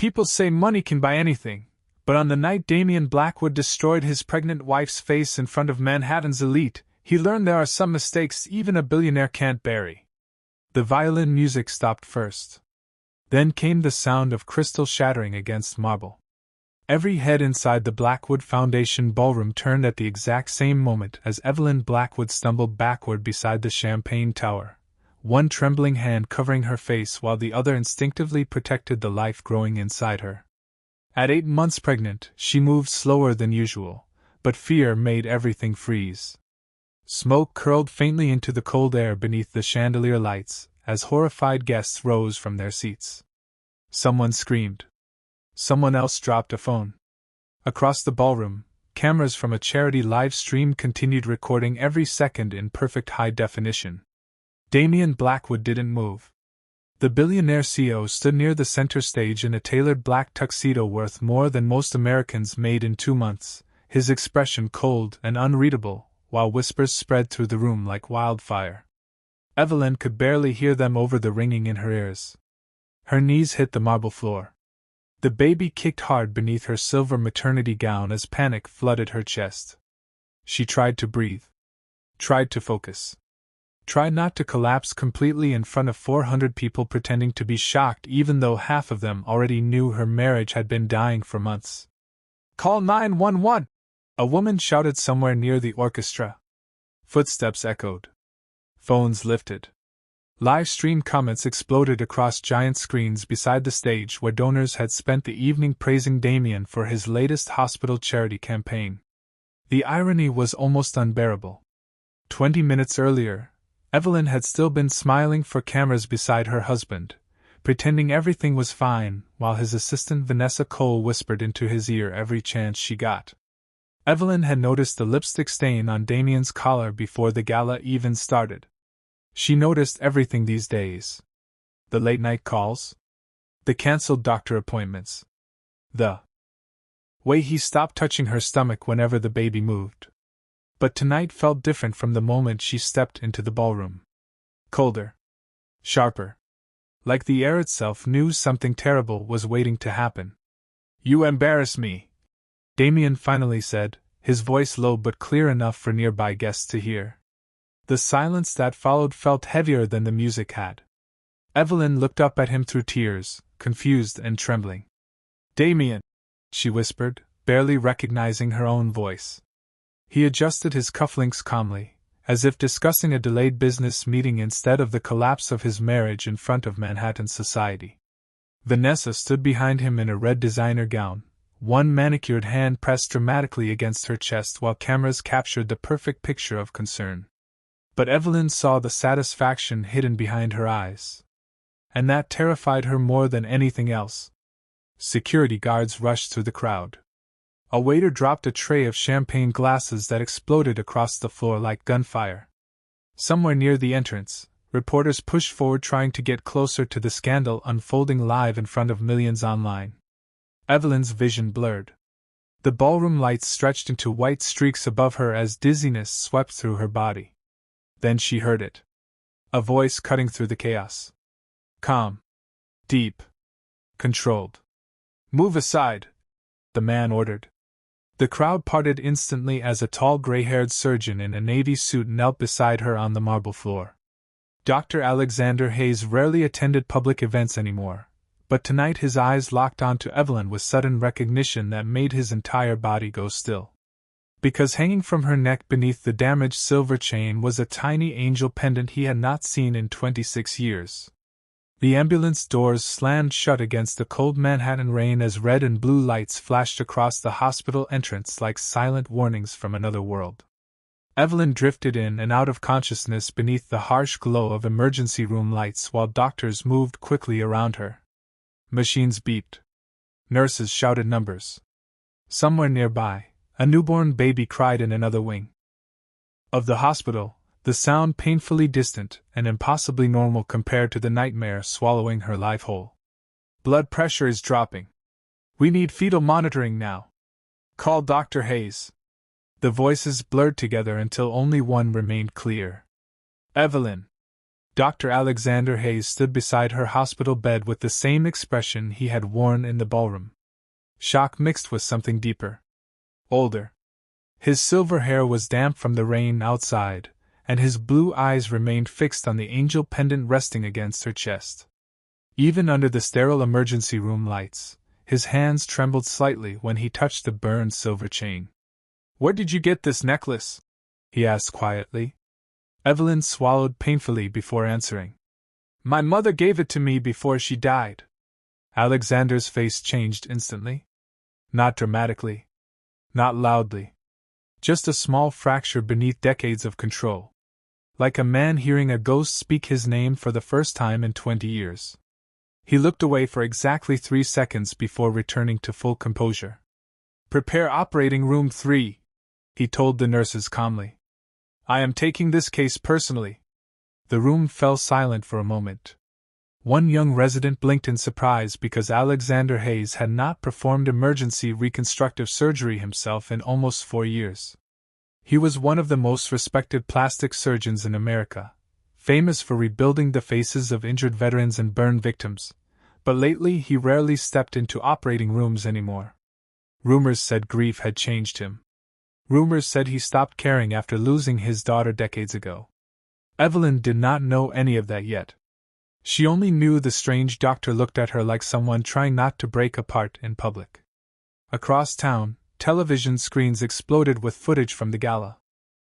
People say money can buy anything, but on the night Damian Blackwood destroyed his pregnant wife's face in front of Manhattan's elite, he learned there are some mistakes even a billionaire can't bury. The violin music stopped first. Then came the sound of crystal shattering against marble. Every head inside the Blackwood Foundation ballroom turned at the exact same moment as Evelyn Blackwood stumbled backward beside the champagne tower, one trembling hand covering her face while the other instinctively protected the life growing inside her. At 8 months pregnant, she moved slower than usual, but fear made everything freeze. Smoke curled faintly into the cold air beneath the chandelier lights as horrified guests rose from their seats. Someone screamed. Someone else dropped a phone. Across the ballroom, cameras from a charity live stream continued recording every second in perfect high definition. Damian Blackwood didn't move. The billionaire CEO stood near the center stage in a tailored black tuxedo worth more than most Americans made in 2 months, his expression cold and unreadable, while whispers spread through the room like wildfire. Evelyn could barely hear them over the ringing in her ears. Her knees hit the marble floor. The baby kicked hard beneath her silver maternity gown as panic flooded her chest. She tried to breathe. Tried to focus. Tried not to collapse completely in front of 400 people pretending to be shocked even though half of them already knew her marriage had been dying for months. "Call 911!" a woman shouted somewhere near the orchestra. Footsteps echoed. Phones lifted. Live stream comments exploded across giant screens beside the stage where donors had spent the evening praising Damian for his latest hospital charity campaign. The irony was almost unbearable. 20 minutes earlier, Evelyn had still been smiling for cameras beside her husband, pretending everything was fine, while his assistant Vanessa Cole whispered into his ear every chance she got. Evelyn had noticed the lipstick stain on Damian's collar before the gala even started. She noticed everything these days. The late-night calls. The cancelled doctor appointments. The way he stopped touching her stomach whenever the baby moved. But tonight felt different from the moment she stepped into the ballroom. Colder. Sharper. Like the air itself knew something terrible was waiting to happen. "You embarrass me," Damian finally said, his voice low but clear enough for nearby guests to hear. The silence that followed felt heavier than the music had. Evelyn looked up at him through tears, confused and trembling. "Damian," she whispered, barely recognizing her own voice. He adjusted his cufflinks calmly, as if discussing a delayed business meeting instead of the collapse of his marriage in front of Manhattan society. Vanessa stood behind him in a red designer gown, one manicured hand pressed dramatically against her chest while cameras captured the perfect picture of concern. But Evelyn saw the satisfaction hidden behind her eyes. And that terrified her more than anything else. Security guards rushed through the crowd. A waiter dropped a tray of champagne glasses that exploded across the floor like gunfire. Somewhere near the entrance, reporters pushed forward trying to get closer to the scandal unfolding live in front of millions online. Evelyn's vision blurred. The ballroom lights stretched into white streaks above her as dizziness swept through her body. Then she heard it. A voice cutting through the chaos. Calm. Deep. Controlled. "Move aside," the man ordered. The crowd parted instantly as a tall gray-haired surgeon in a navy suit knelt beside her on the marble floor. Dr. Alexander Hayes rarely attended public events anymore, but tonight his eyes locked onto Evelyn with sudden recognition that made his entire body go still. Because hanging from her neck beneath the damaged silver chain was a tiny angel pendant he had not seen in 26 years. The ambulance doors slammed shut against the cold Manhattan rain as red and blue lights flashed across the hospital entrance like silent warnings from another world. Evelyn drifted in and out of consciousness beneath the harsh glow of emergency room lights while doctors moved quickly around her. Machines beeped. Nurses shouted numbers. Somewhere nearby, a newborn baby cried in another wing of the hospital, the sound painfully distant and impossibly normal compared to the nightmare swallowing her life whole. "Blood pressure is dropping. We need fetal monitoring now. Call Dr. Hayes." The voices blurred together until only one remained clear. "Evelyn." Dr. Alexander Hayes stood beside her hospital bed with the same expression he had worn in the ballroom. Shock mixed with something deeper. Older. His silver hair was damp from the rain outside, and his blue eyes remained fixed on the angel pendant resting against her chest. Even under the sterile emergency room lights, his hands trembled slightly when he touched the burned silver chain. "Where did you get this necklace?" he asked quietly. Evelyn swallowed painfully before answering. "My mother gave it to me before she died." Alexander's face changed instantly. Not dramatically. Not loudly. Just a small fracture beneath decades of control. Like a man hearing a ghost speak his name for the first time in 20 years. He looked away for exactly 3 seconds before returning to full composure. "Prepare operating room 3, he told the nurses calmly. "I am taking this case personally." The room fell silent for a moment. One young resident blinked in surprise because Alexander Hayes had not performed emergency reconstructive surgery himself in almost 4 years. He was one of the most respected plastic surgeons in America, famous for rebuilding the faces of injured veterans and burn victims, but lately he rarely stepped into operating rooms anymore. Rumors said grief had changed him. Rumors said he stopped caring after losing his daughter decades ago. Evelyn did not know any of that yet. She only knew the strange doctor looked at her like someone trying not to break apart in public. Across town, television screens exploded with footage from the gala.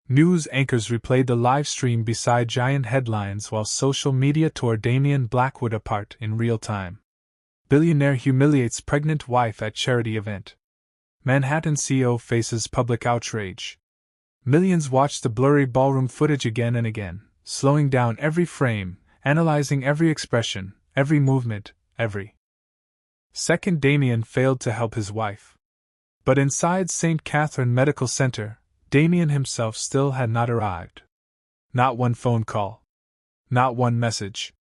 News anchors replayed the live stream beside giant headlines while social media tore Damian Blackwood apart in real time. Billionaire humiliates pregnant wife at charity event. Manhattan CEO faces public outrage. Millions watched the blurry ballroom footage again and again, slowing down every frame, analyzing every expression, every movement, every second. Damien failed to help his wife. But inside St. Catherine Medical Center, Damien himself still had not arrived. Not one phone call. Not one message.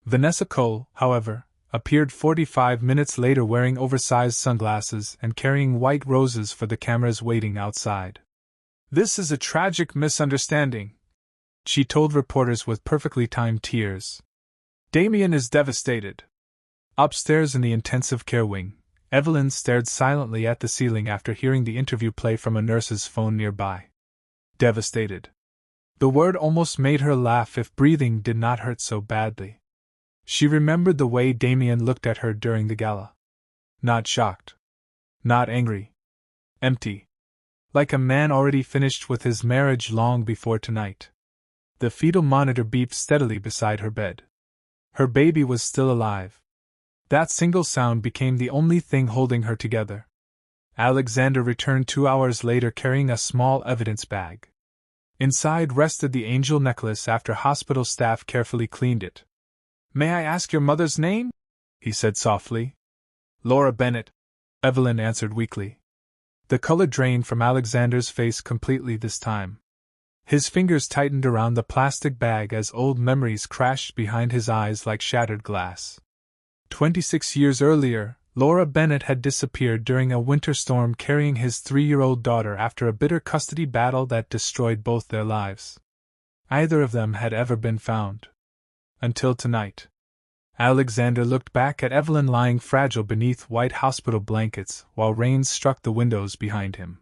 Vanessa Cole, however, appeared 45 minutes later wearing oversized sunglasses and carrying white roses for the cameras waiting outside. "This is a tragic misunderstanding," she told reporters with perfectly timed tears. "Damien is devastated." Upstairs in the intensive care wing, Evelyn stared silently at the ceiling after hearing the interview play from a nurse's phone nearby. Devastated. The word almost made her laugh if breathing did not hurt so badly. She remembered the way Damien looked at her during the gala. Not shocked. Not angry. Empty. Like a man already finished with his marriage long before tonight. The fetal monitor beeped steadily beside her bed. Her baby was still alive. That single sound became the only thing holding her together. Alexander returned 2 hours later carrying a small evidence bag. Inside rested the angel necklace after hospital staff carefully cleaned it. "May I ask your mother's name?" he said softly. "Laura Bennett," Evelyn answered weakly. The color drained from Alexander's face completely this time. His fingers tightened around the plastic bag as old memories crashed behind his eyes like shattered glass. 26 years earlier, Laura Bennett had disappeared during a winter storm carrying his 3-year-old daughter after a bitter custody battle that destroyed both their lives. Neither of them had ever been found. Until tonight. Alexander looked back at Evelyn lying fragile beneath white hospital blankets while rain struck the windows behind him.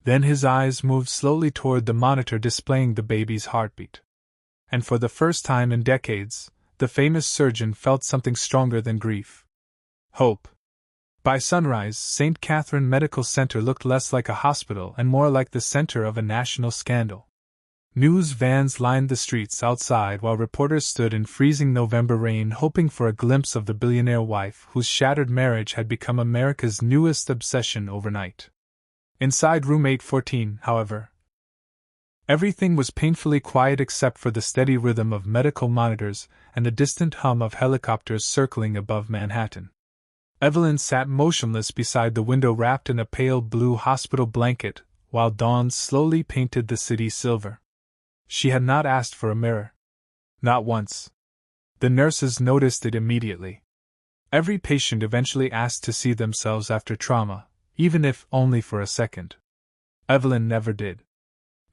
Then his eyes moved slowly toward the monitor displaying the baby's heartbeat. And for the first time in decades, the famous surgeon felt something stronger than grief. Hope. By sunrise, St. Catherine Medical Center looked less like a hospital and more like the center of a national scandal. News vans lined the streets outside while reporters stood in freezing November rain hoping for a glimpse of the billionaire wife whose shattered marriage had become America's newest obsession overnight. Inside room 814, however, everything was painfully quiet except for the steady rhythm of medical monitors and the distant hum of helicopters circling above Manhattan. Evelyn sat motionless beside the window wrapped in a pale blue hospital blanket while dawn slowly painted the city silver. She had not asked for a mirror. Not once. The nurses noticed it immediately. Every patient eventually asked to see themselves after trauma, even if only for a second. Evelyn never did.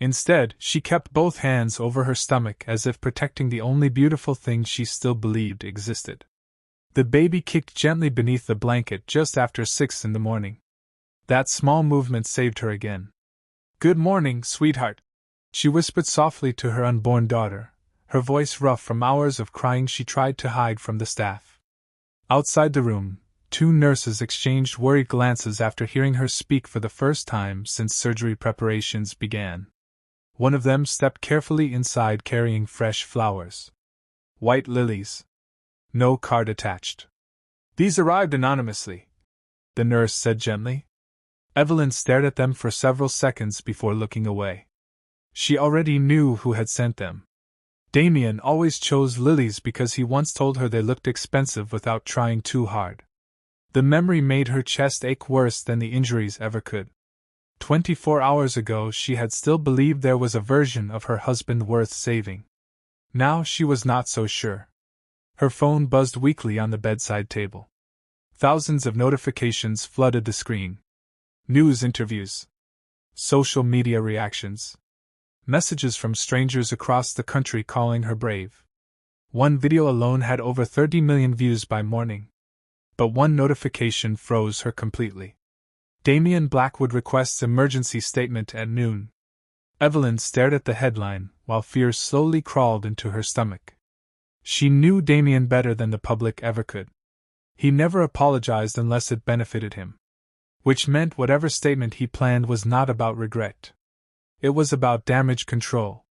Instead, she kept both hands over her stomach as if protecting the only beautiful thing she still believed existed. The baby kicked gently beneath the blanket just after 6 in the morning. That small movement saved her again. "Good morning, sweetheart," she whispered softly to her unborn daughter, her voice rough from hours of crying she tried to hide from the staff. Outside the room, 2 nurses exchanged worried glances after hearing her speak for the first time since surgery preparations began. One of them stepped carefully inside carrying fresh flowers. White lilies. No card attached. "These arrived anonymously," the nurse said gently. Evelyn stared at them for several seconds before looking away. She already knew who had sent them. Damien always chose lilies because he once told her they looked expensive without trying too hard. The memory made her chest ache worse than the injuries ever could. 24 hours ago she had still believed there was a version of her husband worth saving. Now she was not so sure. Her phone buzzed weakly on the bedside table. Thousands of notifications flooded the screen. News interviews. Social media reactions. Messages from strangers across the country calling her brave. One video alone had over 30 million views by morning. But one notification froze her completely. Damien Blackwood requests emergency statement at noon. Evelyn stared at the headline, while fear slowly crawled into her stomach. She knew Damien better than the public ever could. He never apologized unless it benefited him. Which meant whatever statement he planned was not about regret. It was about damage control.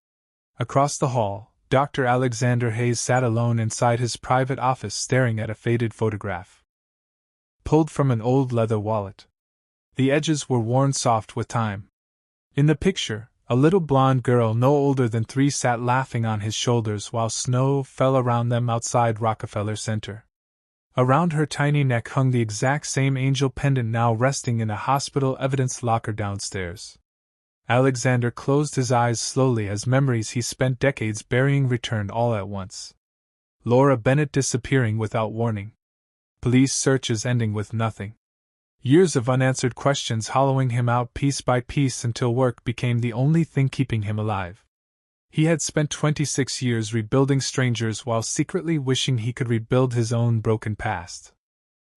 Across the hall, Dr. Alexander Hayes sat alone inside his private office staring at a faded photograph. Pulled from an old leather wallet. The edges were worn soft with time. In the picture, a little blonde girl no older than 3 sat laughing on his shoulders while snow fell around them outside Rockefeller Center. Around her tiny neck hung the exact same angel pendant now resting in a hospital evidence locker downstairs. Alexander closed his eyes slowly as memories he spent decades burying returned all at once. Laura Bennett disappearing without warning. Police searches ending with nothing. Years of unanswered questions hollowing him out piece by piece until work became the only thing keeping him alive. He had spent 26 years rebuilding strangers while secretly wishing he could rebuild his own broken past.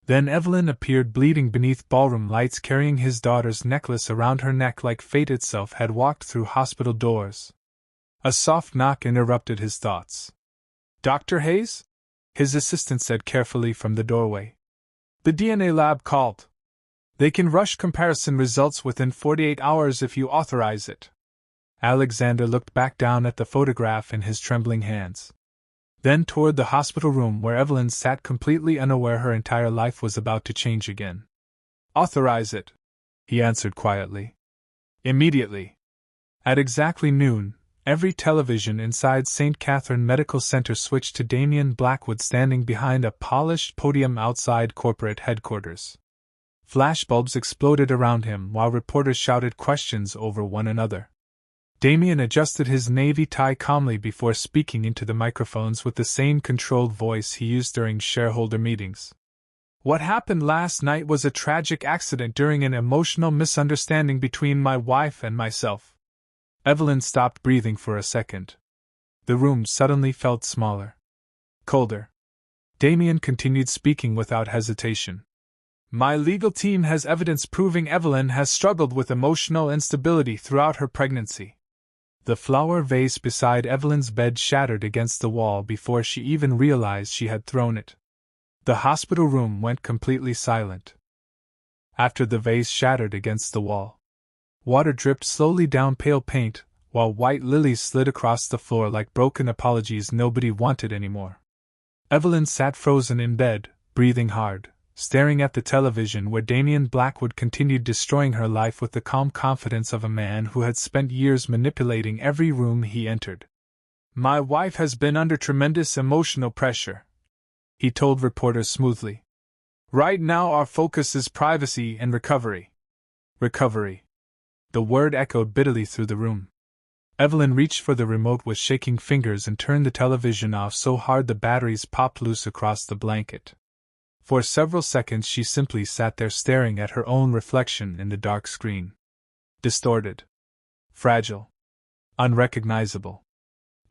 Then Evelyn appeared bleeding beneath ballroom lights carrying his daughter's necklace around her neck like fate itself had walked through hospital doors. A soft knock interrupted his thoughts. "Dr. Hayes?" his assistant said carefully from the doorway. "The DNA lab called. They can rush comparison results within 48 hours if you authorize it." Alexander looked back down at the photograph in his trembling hands. Then toward the hospital room where Evelyn sat completely unaware her entire life was about to change again. "Authorize it," he answered quietly. "Immediately." At exactly noon, every television inside St. Catherine Medical Center switched to Damien Blackwood standing behind a polished podium outside corporate headquarters. Flashbulbs exploded around him while reporters shouted questions over one another. Damien adjusted his navy tie calmly before speaking into the microphones with the same controlled voice he used during shareholder meetings. "What happened last night was a tragic accident during an emotional misunderstanding between my wife and myself." Evelyn stopped breathing for a second. The room suddenly felt smaller. Colder. Damien continued speaking without hesitation. "My legal team has evidence proving Evelyn has struggled with emotional instability throughout her pregnancy." The flower vase beside Evelyn's bed shattered against the wall before she even realized she had thrown it. The hospital room went completely silent. After the vase shattered against the wall, water dripped slowly down pale paint, while white lilies slid across the floor like broken apologies nobody wanted anymore. Evelyn sat frozen in bed, breathing hard, staring at the television where Damien Blackwood continued destroying her life with the calm confidence of a man who had spent years manipulating every room he entered. "My wife has been under tremendous emotional pressure," he told reporters smoothly. "Right now our focus is privacy and recovery." Recovery. The word echoed bitterly through the room. Evelyn reached for the remote with shaking fingers and turned the television off so hard the batteries popped loose across the blanket. For several seconds she simply sat there staring at her own reflection in the dark screen. Distorted. Fragile. Unrecognizable.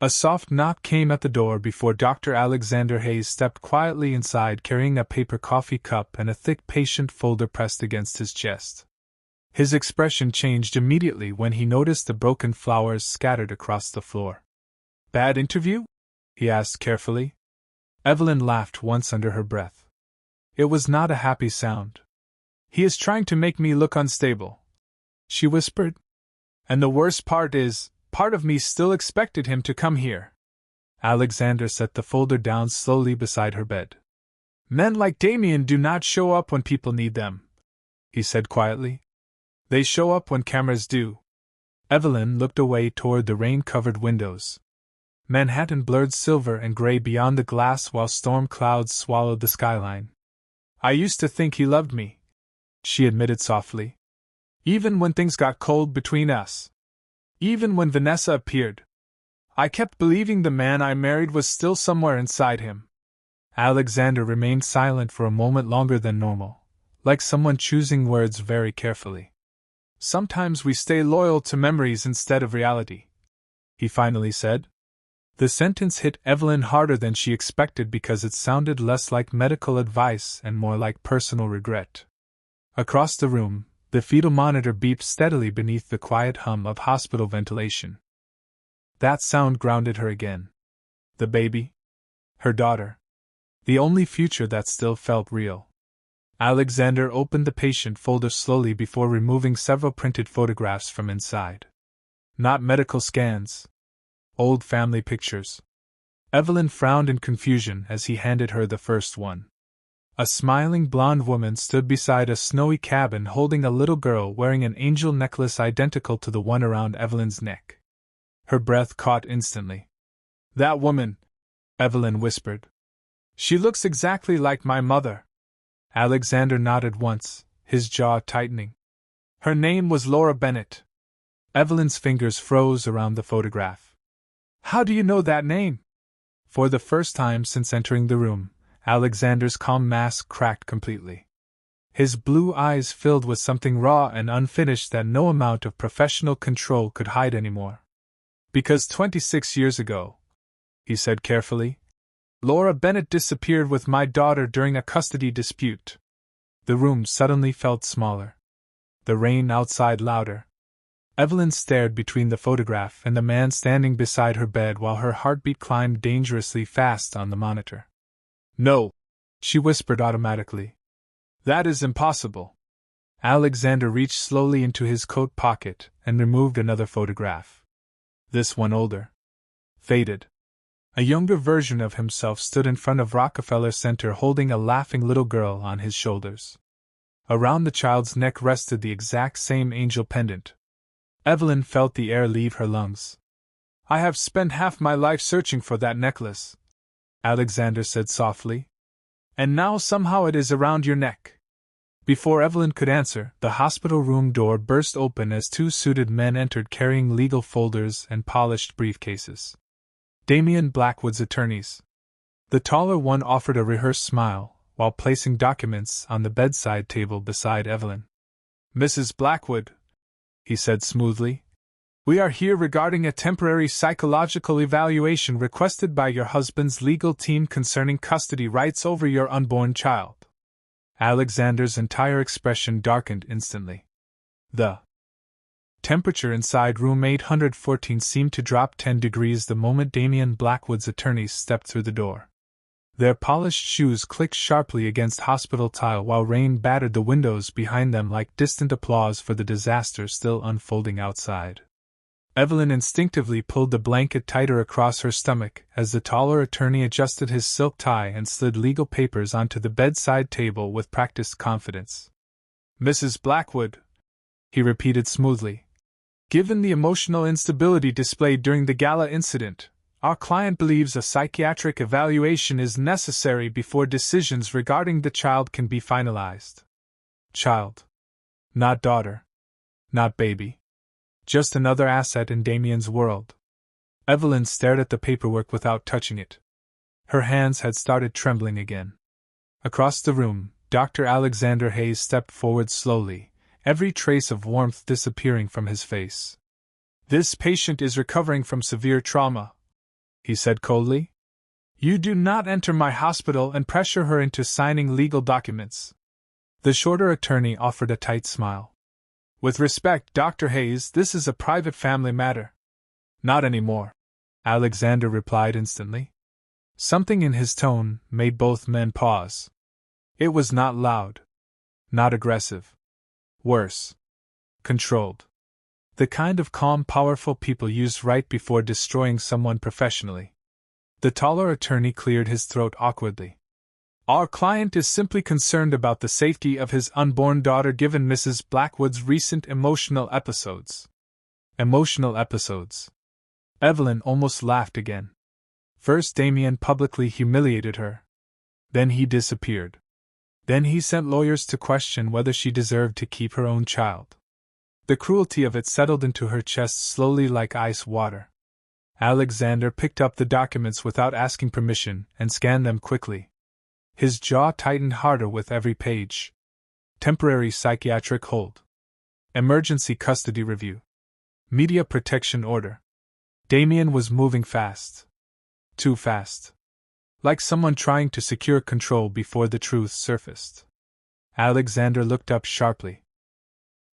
A soft knock came at the door before Dr. Alexander Hayes stepped quietly inside carrying a paper coffee cup and a thick patient folder pressed against his chest. His expression changed immediately when he noticed the broken flowers scattered across the floor. "Bad interview?" he asked carefully. Evelyn laughed once under her breath. It was not a happy sound. "He is trying to make me look unstable," she whispered. "And the worst part is, part of me still expected him to come here." Alexander set the folder down slowly beside her bed. "Men like Damien do not show up when people need them," he said quietly. "They show up when cameras do." Evelyn looked away toward the rain-covered windows. Manhattan blurred silver and gray beyond the glass while storm clouds swallowed the skyline. "I used to think he loved me," she admitted softly. "Even when things got cold between us. Even when Vanessa appeared. I kept believing the man I married was still somewhere inside him." Alexander remained silent for a moment longer than normal, like someone choosing words very carefully. "Sometimes we stay loyal to memories instead of reality," he finally said. The sentence hit Evelyn harder than she expected because it sounded less like medical advice and more like personal regret. Across the room, the fetal monitor beeped steadily beneath the quiet hum of hospital ventilation. That sound grounded her again. The baby? Her daughter? The only future that still felt real. Alexander opened the patient folder slowly before removing several printed photographs from inside. Not medical scans. Old family pictures. Evelyn frowned in confusion as he handed her the first one. A smiling blonde woman stood beside a snowy cabin holding a little girl wearing an angel necklace identical to the one around Evelyn's neck. Her breath caught instantly. "That woman," Evelyn whispered. "She looks exactly like my mother." Alexander nodded once, his jaw tightening. "Her name was Laura Bennett." Evelyn's fingers froze around the photograph. "How do you know that name?" For the first time since entering the room, Alexander's calm mask cracked completely. His blue eyes filled with something raw and unfinished that no amount of professional control could hide anymore. "Because 26 years ago," he said carefully, "Laura Bennett disappeared with my daughter during a custody dispute." The room suddenly felt smaller. The rain outside louder. Evelyn stared between the photograph and the man standing beside her bed while her heartbeat climbed dangerously fast on the monitor. "No," she whispered automatically. "That is impossible." Alexander reached slowly into his coat pocket and removed another photograph. This one older. Faded. A younger version of himself stood in front of Rockefeller Center holding a laughing little girl on his shoulders. Around the child's neck rested the exact same angel pendant. Evelyn felt the air leave her lungs. "I have spent half my life searching for that necklace," Alexander said softly. "And now somehow it is around your neck." Before Evelyn could answer, the hospital room door burst open as two suited men entered carrying legal folders and polished briefcases. Damien Blackwood's attorneys. The taller one offered a rehearsed smile, while placing documents on the bedside table beside Evelyn. "Mrs. Blackwood," he said smoothly, "we are here regarding a temporary psychological evaluation requested by your husband's legal team concerning custody rights over your unborn child." Alexander's entire expression darkened instantly. The temperature inside room 814 seemed to drop 10 degrees the moment Damien Blackwood's attorneys stepped through the door. Their polished shoes clicked sharply against hospital tile while rain battered the windows behind them like distant applause for the disaster still unfolding outside. Evelyn instinctively pulled the blanket tighter across her stomach as the taller attorney adjusted his silk tie and slid legal papers onto the bedside table with practiced confidence. "Mrs. Blackwood," he repeated smoothly, "given the emotional instability displayed during the gala incident, our client believes a psychiatric evaluation is necessary before decisions regarding the child can be finalized." Child. Not daughter. Not baby. Just another asset in Damien's world. Evelyn stared at the paperwork without touching it. Her hands had started trembling again. Across the room, Dr. Alexander Hayes stepped forward slowly, every trace of warmth disappearing from his face. This patient is recovering from severe trauma, he said coldly. You do not enter my hospital and pressure her into signing legal documents. The shorter attorney offered a tight smile. With respect, Dr. Hayes, this is a private family matter. Not anymore, Alexander replied instantly. Something in his tone made both men pause. It was not loud. Not aggressive. Worse. Controlled. The kind of calm, powerful people use right before destroying someone professionally. The taller attorney cleared his throat awkwardly. Our client is simply concerned about the safety of his unborn daughter given Mrs. Blackwood's recent emotional episodes. Emotional episodes. Evelyn almost laughed again. First Damien publicly humiliated her. Then he disappeared. Then he sent lawyers to question whether she deserved to keep her own child. The cruelty of it settled into her chest slowly like ice water. Alexander picked up the documents without asking permission and scanned them quickly. His jaw tightened harder with every page. Temporary psychiatric hold. Emergency custody review. Media protection order. Damien was moving fast. Too fast. Like someone trying to secure control before the truth surfaced. Alexander looked up sharply.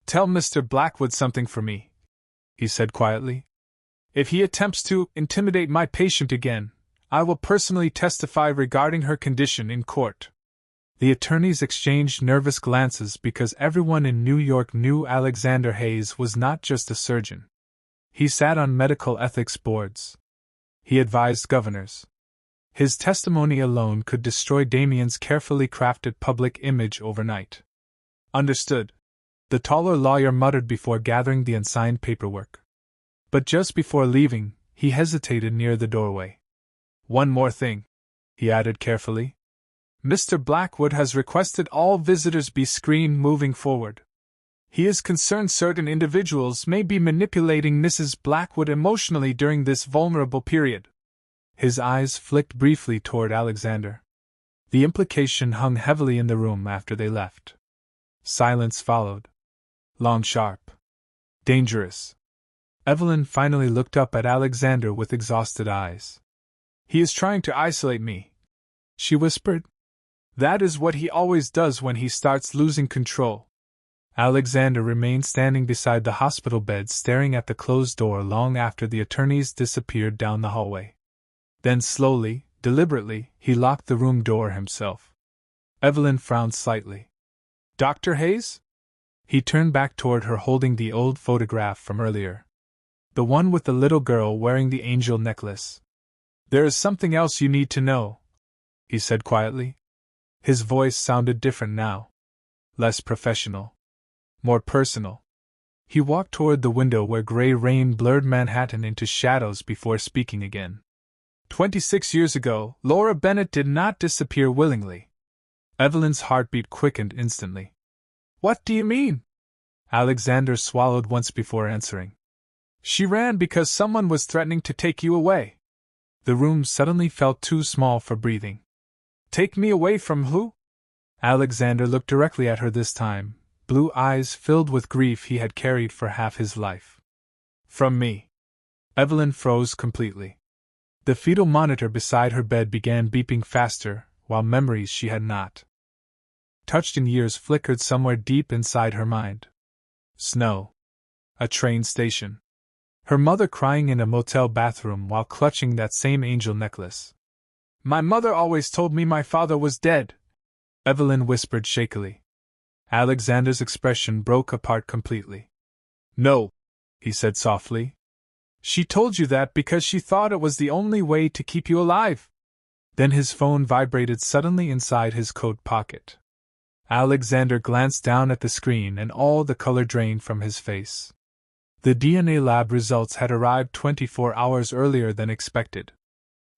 Tell Mr. Blackwood something for me, he said quietly. If he attempts to intimidate my patient again, I will personally testify regarding her condition in court. The attorneys exchanged nervous glances because everyone in New York knew Alexander Hayes was not just a surgeon. He sat on medical ethics boards. He advised governors. His testimony alone could destroy Damien's carefully crafted public image overnight. Understood, the taller lawyer muttered before gathering the unsigned paperwork. But just before leaving, he hesitated near the doorway. One more thing, he added carefully. Mr. Blackwood has requested all visitors be screened moving forward. He is concerned certain individuals may be manipulating Mrs. Blackwood emotionally during this vulnerable period. His eyes flicked briefly toward Alexander. The implication hung heavily in the room after they left. Silence followed. Long, sharp. Dangerous. Evelyn finally looked up at Alexander with exhausted eyes. He is trying to isolate me, she whispered. That is what he always does when he starts losing control. Alexander remained standing beside the hospital bed staring at the closed door long after the attorneys disappeared down the hallway. Then slowly, deliberately, he locked the room door himself. Evelyn frowned slightly. Dr. Hayes? He turned back toward her holding the old photograph from earlier. The one with the little girl wearing the angel necklace. There is something else you need to know, he said quietly. His voice sounded different now. Less professional. More personal. He walked toward the window where gray rain blurred Manhattan into shadows before speaking again. 26 years ago, Laura Bennett did not disappear willingly. Evelyn's heartbeat quickened instantly. What do you mean? Alexander swallowed once before answering. She ran because someone was threatening to take you away. The room suddenly felt too small for breathing. Take me away from who? Alexander looked directly at her this time, blue eyes filled with grief he had carried for half his life. From me. Evelyn froze completely. The fetal monitor beside her bed began beeping faster, while memories she had not touched in years flickered somewhere deep inside her mind. Snow. A train station. Her mother crying in a motel bathroom while clutching that same angel necklace. My mother always told me my father was dead, Evelyn whispered shakily. Alexander's expression broke apart completely. No, he said softly. She told you that because she thought it was the only way to keep you alive. Then his phone vibrated suddenly inside his coat pocket. Alexander glanced down at the screen and all the color drained from his face. The DNA lab results had arrived 24 hours earlier than expected.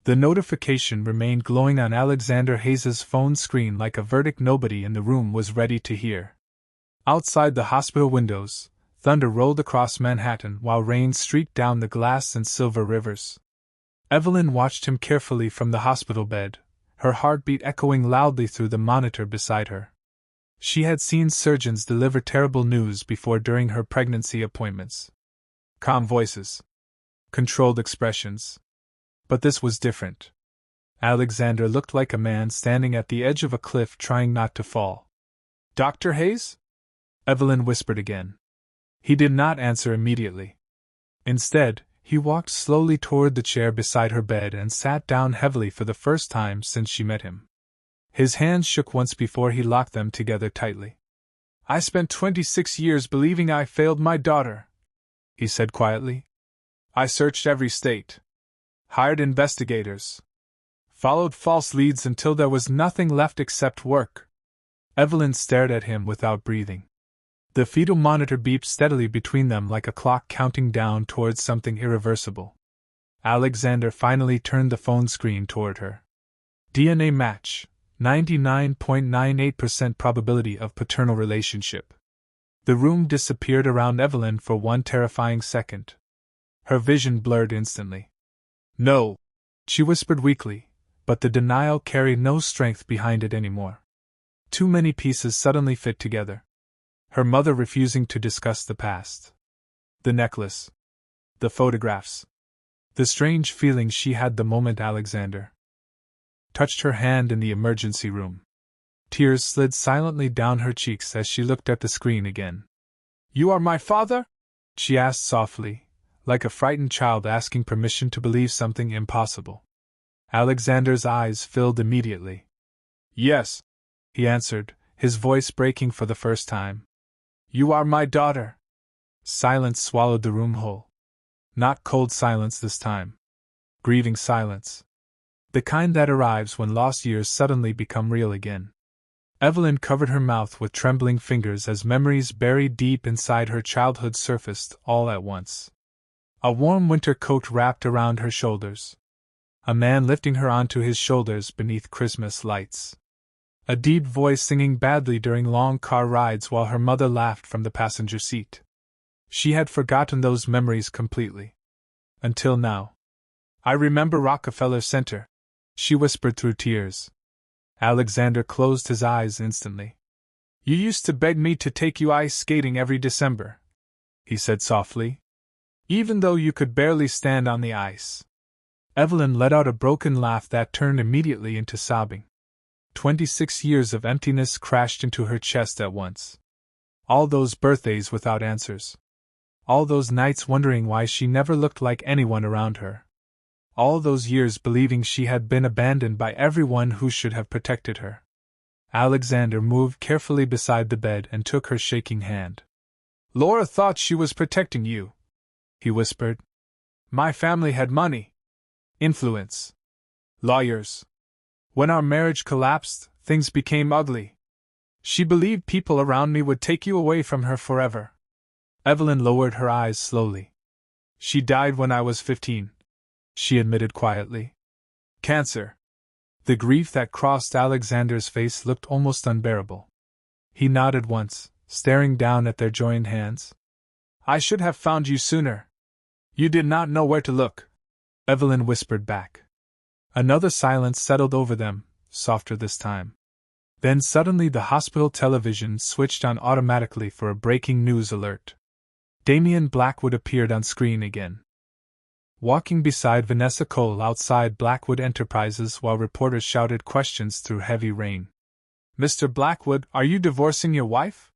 The notification remained glowing on Alexander Hayes's phone screen like a verdict nobody in the room was ready to hear. Outside the hospital windows, thunder rolled across Manhattan while rain streaked down the glass and silver rivers. Evelyn watched him carefully from the hospital bed, her heartbeat echoing loudly through the monitor beside her. She had seen surgeons deliver terrible news before during her pregnancy appointments. Calm voices. Controlled expressions. But this was different. Alexander looked like a man standing at the edge of a cliff trying not to fall. Dr. Hayes? Evelyn whispered again. He did not answer immediately. Instead, he walked slowly toward the chair beside her bed and sat down heavily for the first time since she met him. His hands shook once before he locked them together tightly. I spent 26 years believing I failed my daughter, he said quietly. I searched every state. Hired investigators. Followed false leads until there was nothing left except work. Evelyn stared at him without breathing. The fetal monitor beeped steadily between them like a clock counting down towards something irreversible. Alexander finally turned the phone screen toward her. DNA match. 99.98% probability of paternal relationship. The room disappeared around Evelyn for one terrifying second. Her vision blurred instantly. No, she whispered weakly, but the denial carried no strength behind it anymore. Too many pieces suddenly fit together. Her mother refusing to discuss the past. The necklace. The photographs. The strange feeling she had the moment Alexander touched her hand in the emergency room. Tears slid silently down her cheeks as she looked at the screen again. You are my father? She asked softly, like a frightened child asking permission to believe something impossible. Alexander's eyes filled immediately. Yes, he answered, his voice breaking for the first time. You are my daughter. Silence swallowed the room whole. Not cold silence this time. Grieving silence. The kind that arrives when lost years suddenly become real again. Evelyn covered her mouth with trembling fingers as memories buried deep inside her childhood surfaced all at once. A warm winter coat wrapped around her shoulders. A man lifting her onto his shoulders beneath Christmas lights. A deep voice singing badly during long car rides while her mother laughed from the passenger seat. She had forgotten those memories completely. Until now. I remember Rockefeller Center, she whispered through tears. Alexander closed his eyes instantly. You used to beg me to take you ice skating every December, he said softly. Even though you could barely stand on the ice. Evelyn let out a broken laugh that turned immediately into sobbing. 26 years of emptiness crashed into her chest at once. All those birthdays without answers. All those nights wondering why she never looked like anyone around her. All those years believing she had been abandoned by everyone who should have protected her. Alexander moved carefully beside the bed and took her shaking hand. Laura thought she was protecting you, he whispered. My family had money. Influence. Lawyers. When our marriage collapsed, things became ugly. She believed people around me would take you away from her forever. Evelyn lowered her eyes slowly. She died when I was 15. She admitted quietly. Cancer. The grief that crossed Alexander's face looked almost unbearable. He nodded once, staring down at their joined hands. I should have found you sooner. You did not know where to look, Evelyn whispered back. Another silence settled over them, softer this time. Then suddenly the hospital television switched on automatically for a breaking news alert. Damian Blackwood appeared on screen again. Walking beside Vanessa Cole outside Blackwood Enterprises while reporters shouted questions through heavy rain. Mr. Blackwood, are you divorcing your wife?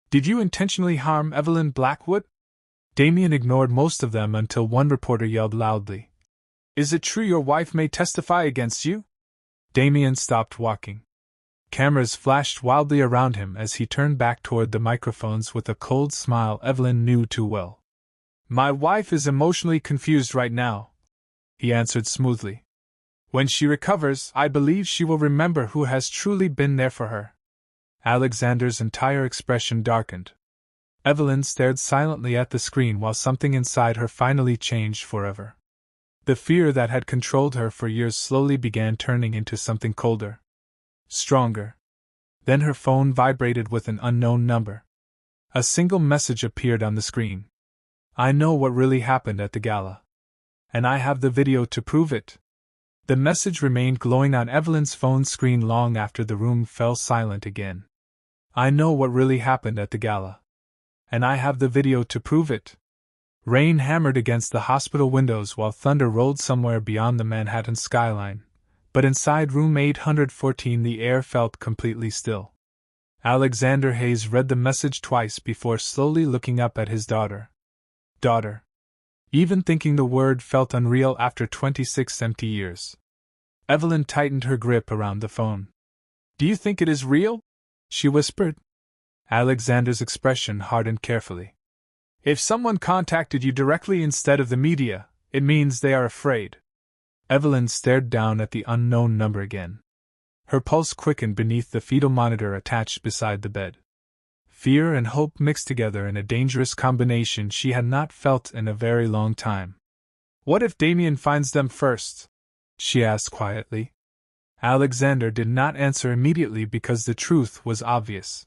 Did you intentionally harm Evelyn Blackwood? Damian ignored most of them until one reporter yelled loudly. Is it true your wife may testify against you? Damian stopped walking. Cameras flashed wildly around him as he turned back toward the microphones with a cold smile Evelyn knew too well. My wife is emotionally confused right now, he answered smoothly. When she recovers, I believe she will remember who has truly been there for her. Alexander's entire expression darkened. Evelyn stared silently at the screen while something inside her finally changed forever. The fear that had controlled her for years slowly began turning into something colder. Stronger. Then her phone vibrated with an unknown number. A single message appeared on the screen. I know what really happened at the gala. And I have the video to prove it. The message remained glowing on Evelyn's phone screen long after the room fell silent again. I know what really happened at the gala. And I have the video to prove it. Rain hammered against the hospital windows while thunder rolled somewhere beyond the Manhattan skyline, but inside room 814 the air felt completely still. Alexander Hayes read the message twice before slowly looking up at his daughter. Daughter. Even thinking the word felt unreal after 26 empty years. Evelyn tightened her grip around the phone. Do you think it is real? She whispered. Alexander's expression hardened carefully. If someone contacted you directly instead of the media, it means they are afraid. Evelyn stared down at the unknown number again. Her pulse quickened beneath the fetal monitor attached beside the bed. Fear and hope mixed together in a dangerous combination she had not felt in a very long time. What if Damien finds them first? She asked quietly. Alexander did not answer immediately because the truth was obvious.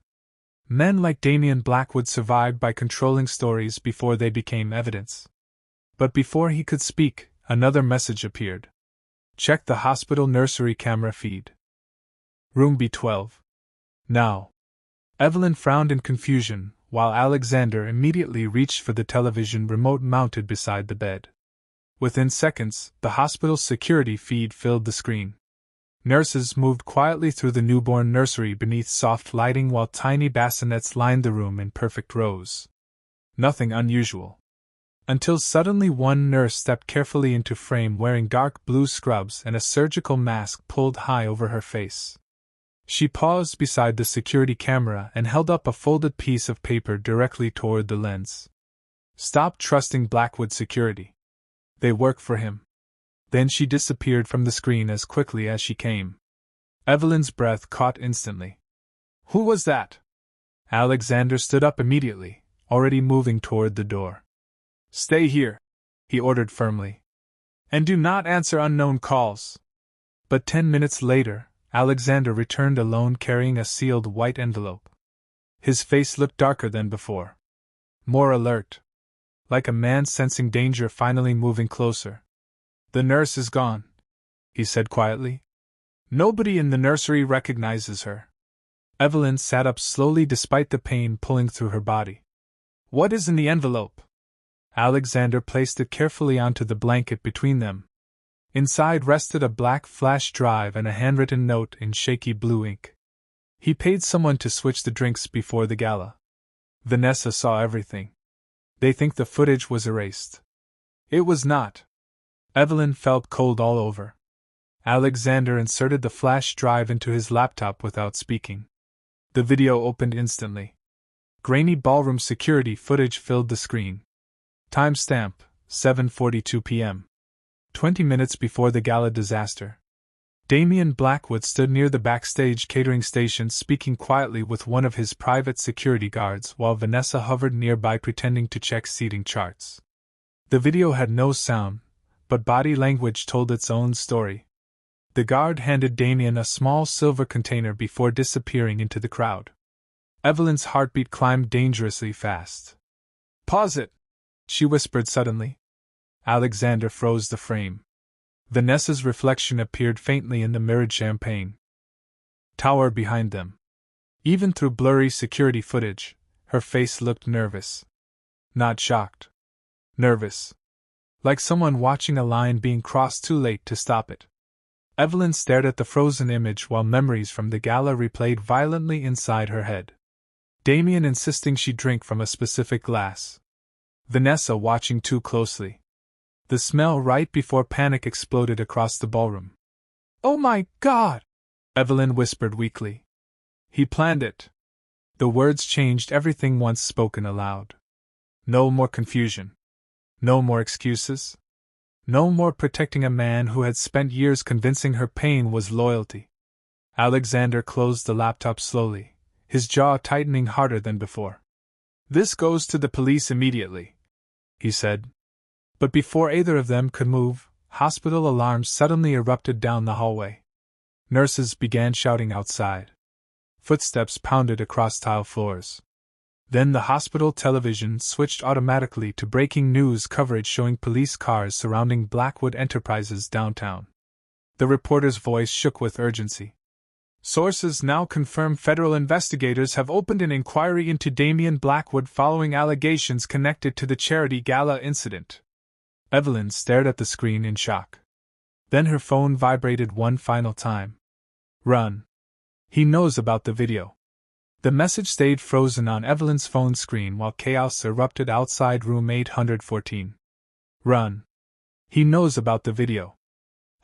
Men like Damien Blackwood survived by controlling stories before they became evidence. But before he could speak, another message appeared. Check the hospital nursery camera feed. Room B12. Now. Evelyn frowned in confusion, while Alexander immediately reached for the television remote mounted beside the bed. Within seconds, the hospital's security feed filled the screen. Nurses moved quietly through the newborn nursery beneath soft lighting while tiny bassinets lined the room in perfect rows. Nothing unusual. Until suddenly one nurse stepped carefully into frame wearing dark blue scrubs and a surgical mask pulled high over her face. She paused beside the security camera and held up a folded piece of paper directly toward the lens. Stop trusting Blackwood Security. They work for him. Then she disappeared from the screen as quickly as she came. Evelyn's breath caught instantly. Who was that? Alexander stood up immediately, already moving toward the door. Stay here, he ordered firmly. And do not answer unknown calls. But 10 minutes later, Alexander returned alone carrying a sealed white envelope. His face looked darker than before. More alert. Like a man sensing danger finally moving closer. The nurse is gone, he said quietly. Nobody in the nursery recognizes her. Evelyn sat up slowly despite the pain pulling through her body. What is in the envelope? Alexander placed it carefully onto the blanket between them. Inside rested a black flash drive and a handwritten note in shaky blue ink. He paid someone to switch the drinks before the gala. Vanessa saw everything. They think the footage was erased. It was not. Evelyn felt cold all over. Alexander inserted the flash drive into his laptop without speaking. The video opened instantly. Grainy ballroom security footage filled the screen. Timestamp, 7:42 p.m. 20 minutes before the gala disaster. Damien Blackwood stood near the backstage catering station speaking quietly with one of his private security guards while Vanessa hovered nearby pretending to check seating charts. The video had no sound, but body language told its own story. The guard handed Damien a small silver container before disappearing into the crowd. Evelyn's heartbeat climbed dangerously fast. Pause it, she whispered suddenly. Alexander froze the frame. Vanessa's reflection appeared faintly in the mirrored champagne tower behind them. Even through blurry security footage, her face looked nervous. Not shocked. Nervous. Like someone watching a line being crossed too late to stop it. Evelyn stared at the frozen image while memories from the gala replayed violently inside her head. Damien insisting she drink from a specific glass. Vanessa watching too closely. The smell right before panic exploded across the ballroom. Oh my God! Evelyn whispered weakly. He planned it. The words changed everything once spoken aloud. No more confusion. No more excuses. No more protecting a man who had spent years convincing her pain was loyalty. Alexander closed the laptop slowly, his jaw tightening harder than before. This goes to the police immediately, he said. But before either of them could move, hospital alarms suddenly erupted down the hallway. Nurses began shouting outside. Footsteps pounded across tile floors. Then the hospital television switched automatically to breaking news coverage showing police cars surrounding Blackwood Enterprises downtown. The reporter's voice shook with urgency. Sources now confirm federal investigators have opened an inquiry into Damian Blackwood following allegations connected to the charity gala incident. Evelyn stared at the screen in shock. Then her phone vibrated one final time. Run. He knows about the video. The message stayed frozen on Evelyn's phone screen while chaos erupted outside room 814. Run. He knows about the video.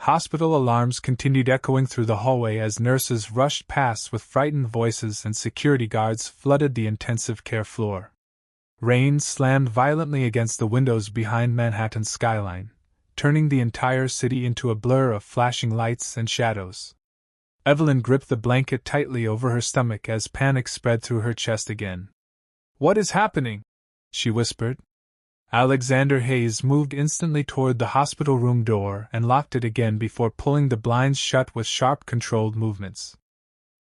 Hospital alarms continued echoing through the hallway as nurses rushed past with frightened voices and security guards flooded the intensive care floor. Rain slammed violently against the windows behind Manhattan's skyline, turning the entire city into a blur of flashing lights and shadows. Evelyn gripped the blanket tightly over her stomach as panic spread through her chest again. "What is happening?" she whispered. Alexander Hayes moved instantly toward the hospital room door and locked it again before pulling the blinds shut with sharp, controlled movements.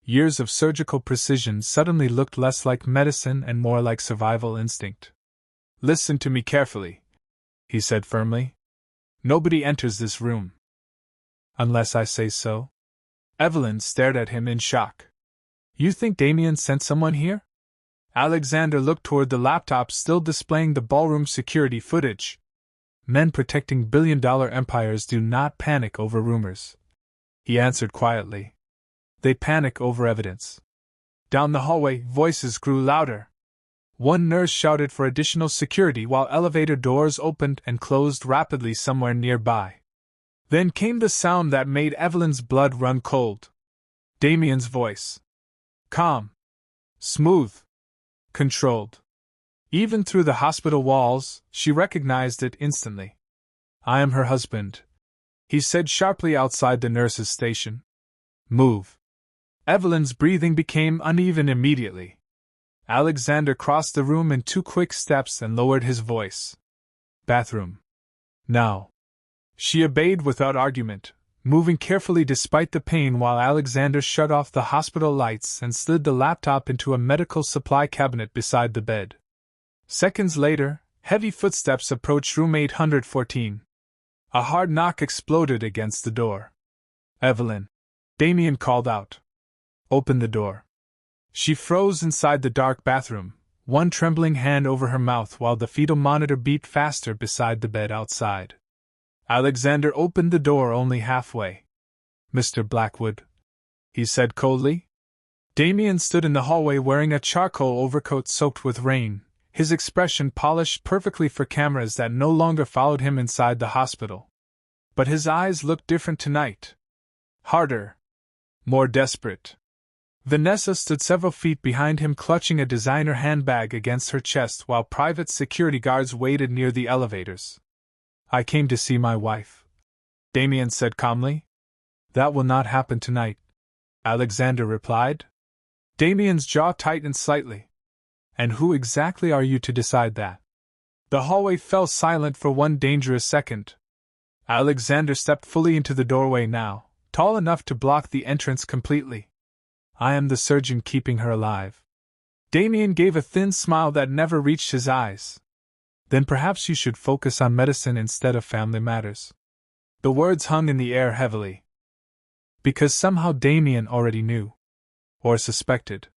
Years of surgical precision suddenly looked less like medicine and more like survival instinct. "Listen to me carefully," he said firmly. "Nobody enters this room." "Unless I say so?" Evelyn stared at him in shock. "You think Damian sent someone here?" Alexander looked toward the laptop still displaying the ballroom security footage. "Men protecting billion-dollar empires do not panic over rumors," he answered quietly. "They panic over evidence." Down the hallway, voices grew louder. One nurse shouted for additional security while elevator doors opened and closed rapidly somewhere nearby. Then came the sound that made Evelyn's blood run cold. Damian's voice. Calm. Smooth. Controlled. Even through the hospital walls, she recognized it instantly. "I am her husband," he said sharply outside the nurse's station. "Move." Evelyn's breathing became uneven immediately. Alexander crossed the room in 2 quick steps and lowered his voice. "Bathroom. Now." She obeyed without argument, moving carefully despite the pain while Alexander shut off the hospital lights and slid the laptop into a medical supply cabinet beside the bed. Seconds later, heavy footsteps approached room 814. A hard knock exploded against the door. "Evelyn," Damian called out. "Open the door." She froze inside the dark bathroom, one trembling hand over her mouth while the fetal monitor beat faster beside the bed outside. Alexander opened the door only halfway. "Mr. Blackwood," he said coldly. Damian stood in the hallway wearing a charcoal overcoat soaked with rain, his expression polished perfectly for cameras that no longer followed him inside the hospital. But his eyes looked different tonight. Harder. More desperate. Vanessa stood several feet behind him clutching a designer handbag against her chest while private security guards waited near the elevators. "I came to see my wife," Damian said calmly. "That will not happen tonight," Alexander replied. Damian's jaw tightened slightly. "And who exactly are you to decide that?" The hallway fell silent for one dangerous second. Alexander stepped fully into the doorway now, tall enough to block the entrance completely. "I am the surgeon keeping her alive." Damian gave a thin smile that never reached his eyes. "Then perhaps you should focus on medicine instead of family matters." The words hung in the air heavily. Because somehow Damian already knew. Or suspected.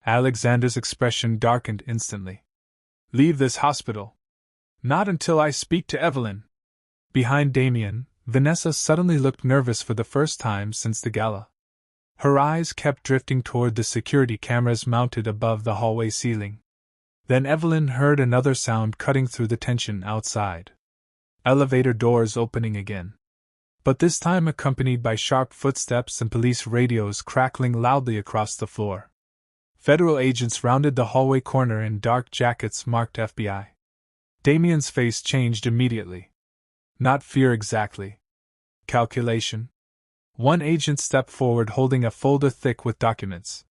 Alexander's expression darkened instantly. "Leave this hospital." "Not until I speak to Evelyn." Behind Damian, Vanessa suddenly looked nervous for the first time since the gala. Her eyes kept drifting toward the security cameras mounted above the hallway ceiling. Then Evelyn heard another sound cutting through the tension outside. Elevator doors opening again. But this time accompanied by sharp footsteps and police radios crackling loudly across the floor. Federal agents rounded the hallway corner in dark jackets marked FBI. Damian's face changed immediately. Not fear exactly. Calculation. One agent stepped forward holding a folder thick with documents.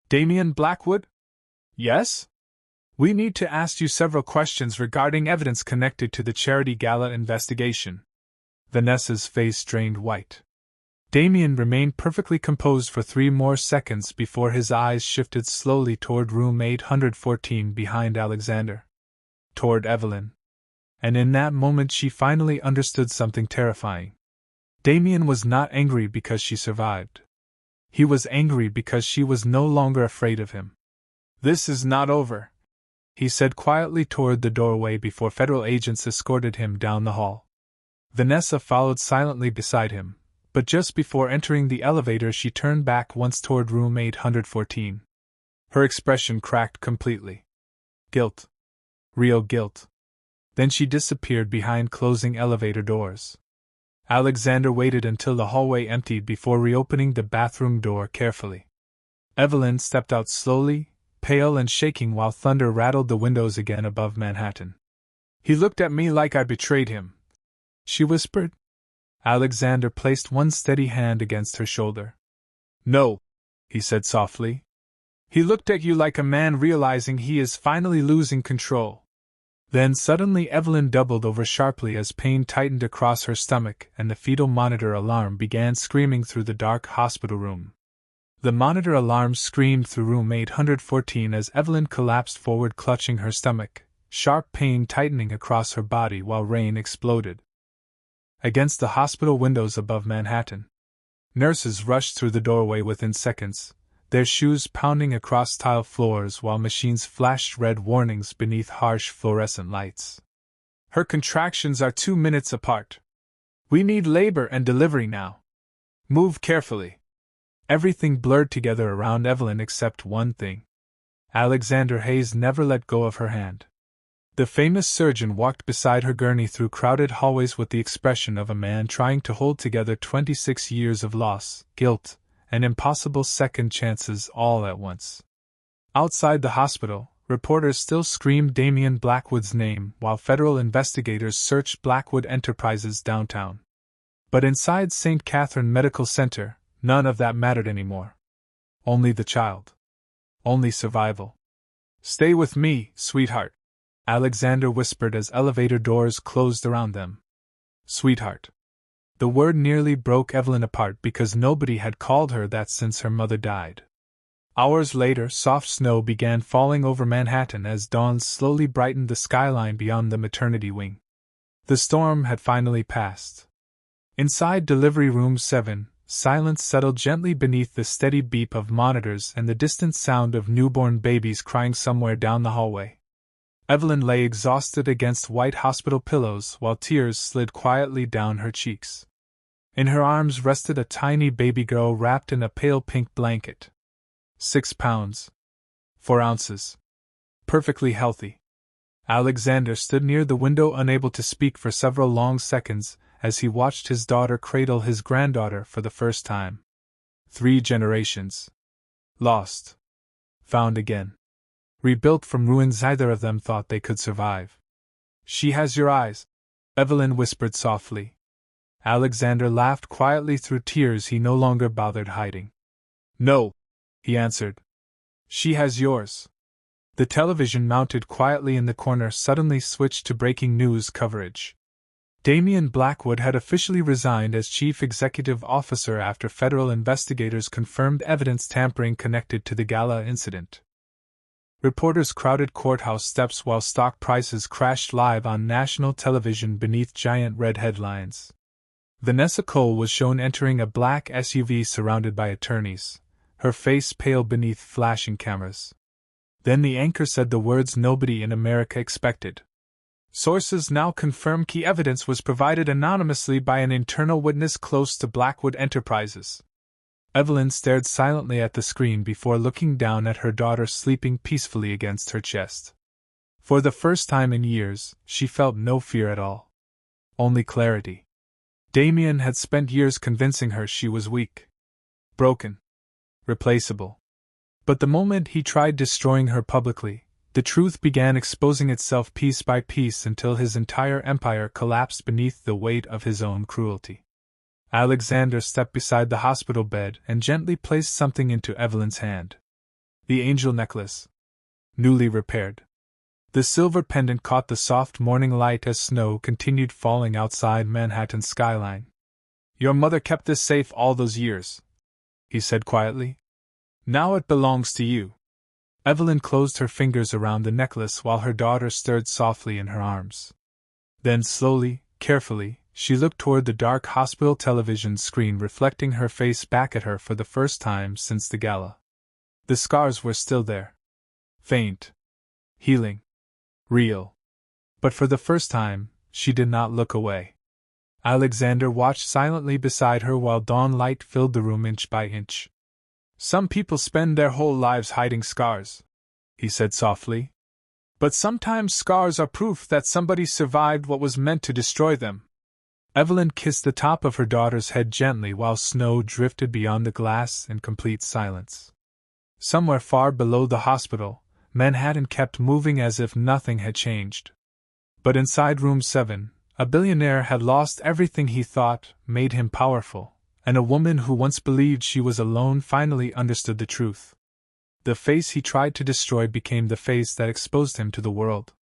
"Damian Blackwood?" "Yes?" "We need to ask you several questions regarding evidence connected to the charity gala investigation." Vanessa's face drained white. Damian remained perfectly composed for 3 more seconds before his eyes shifted slowly toward room 814 behind Alexander. Toward Evelyn. And in that moment she finally understood something terrifying. Damian was not angry because she survived. He was angry because she was no longer afraid of him. "This is not over," he said quietly toward the doorway before federal agents escorted him down the hall. Vanessa followed silently beside him, but just before entering the elevator she turned back once toward room 814. Her expression cracked completely. Guilt. Real guilt. Then she disappeared behind closing elevator doors. Alexander waited until the hallway emptied before reopening the bathroom door carefully. Evelyn stepped out slowly, pale and shaking while thunder rattled the windows again above Manhattan. "He looked at me like I betrayed him," she whispered. Alexander placed one steady hand against her shoulder. "No," he said softly. "He looked at you like a man realizing he is finally losing control." Then suddenly Evelyn doubled over sharply as pain tightened across her stomach and the fetal monitor alarm began screaming through the dark hospital room. The monitor alarm screamed through room 814 as Evelyn collapsed forward clutching her stomach, sharp pain tightening across her body while rain exploded against the hospital windows above Manhattan. Nurses rushed through the doorway within seconds, their shoes pounding across tile floors while machines flashed red warnings beneath harsh fluorescent lights. "Her contractions are 2 minutes apart. We need labor and delivery now. Move carefully." Everything blurred together around Evelyn except one thing. Alexander Hayes never let go of her hand. The famous surgeon walked beside her gurney through crowded hallways with the expression of a man trying to hold together 26 years of loss, guilt, and impossible second chances all at once. Outside the hospital, reporters still screamed Damian Blackwood's name while federal investigators searched Blackwood Enterprises downtown. But inside St. Catherine Medical Center, none of that mattered anymore. Only the child. Only survival. "Stay with me, sweetheart," Alexander whispered as elevator doors closed around them. Sweetheart. The word nearly broke Evelyn apart because nobody had called her that since her mother died. Hours later, soft snow began falling over Manhattan as dawn slowly brightened the skyline beyond the maternity wing. The storm had finally passed. Inside Delivery Room 7, silence settled gently beneath the steady beep of monitors and the distant sound of newborn babies crying somewhere down the hallway. Evelyn lay exhausted against white hospital pillows while tears slid quietly down her cheeks. In her arms rested a tiny baby girl wrapped in a pale pink blanket. 6 pounds. 4 ounces. Perfectly healthy. Alexander stood near the window unable to speak for several long seconds as he watched his daughter cradle his granddaughter for the first time. 3 generations. Lost. Found again. Rebuilt from ruins neither of them thought they could survive. "She has your eyes," Evelyn whispered softly. Alexander laughed quietly through tears he no longer bothered hiding. "No," he answered. "She has yours." The television mounted quietly in the corner suddenly switched to breaking news coverage. Damian Blackwood had officially resigned as chief executive officer after federal investigators confirmed evidence tampering connected to the gala incident. Reporters crowded courthouse steps while stock prices crashed live on national television beneath giant red headlines. Vanessa Cole was shown entering a black SUV surrounded by attorneys, her face pale beneath flashing cameras. Then the anchor said the words nobody in America expected. "Sources now confirm key evidence was provided anonymously by an internal witness close to Blackwood Enterprises." Evelyn stared silently at the screen before looking down at her daughter sleeping peacefully against her chest. For the first time in years, she felt no fear at all. Only clarity. Damian had spent years convincing her she was weak, broken, replaceable. But the moment he tried destroying her publicly, the truth began exposing itself piece by piece until his entire empire collapsed beneath the weight of his own cruelty. Alexander stepped beside the hospital bed and gently placed something into Evelyn's hand. The angel necklace. Newly repaired. The silver pendant caught the soft morning light as snow continued falling outside Manhattan's skyline. "Your mother kept this safe all those years," he said quietly. "Now it belongs to you." Evelyn closed her fingers around the necklace while her daughter stirred softly in her arms. Then slowly, carefully, She looked toward the dark hospital television screen reflecting her face back at her for the first time since the gala. The scars were still there. Faint. Healing. Real. But for the first time, she did not look away. Alexander watched silently beside her while dawn light filled the room inch by inch. Some people spend their whole lives hiding scars, he said softly. But sometimes scars are proof that somebody survived what was meant to destroy them. Evelyn kissed the top of her daughter's head gently while snow drifted beyond the glass in complete silence. Somewhere far below the hospital, Manhattan kept moving as if nothing had changed. But inside room 7, a billionaire had lost everything he thought made him powerful, and a woman who once believed she was alone finally understood the truth. The face he tried to destroy became the face that exposed him to the world.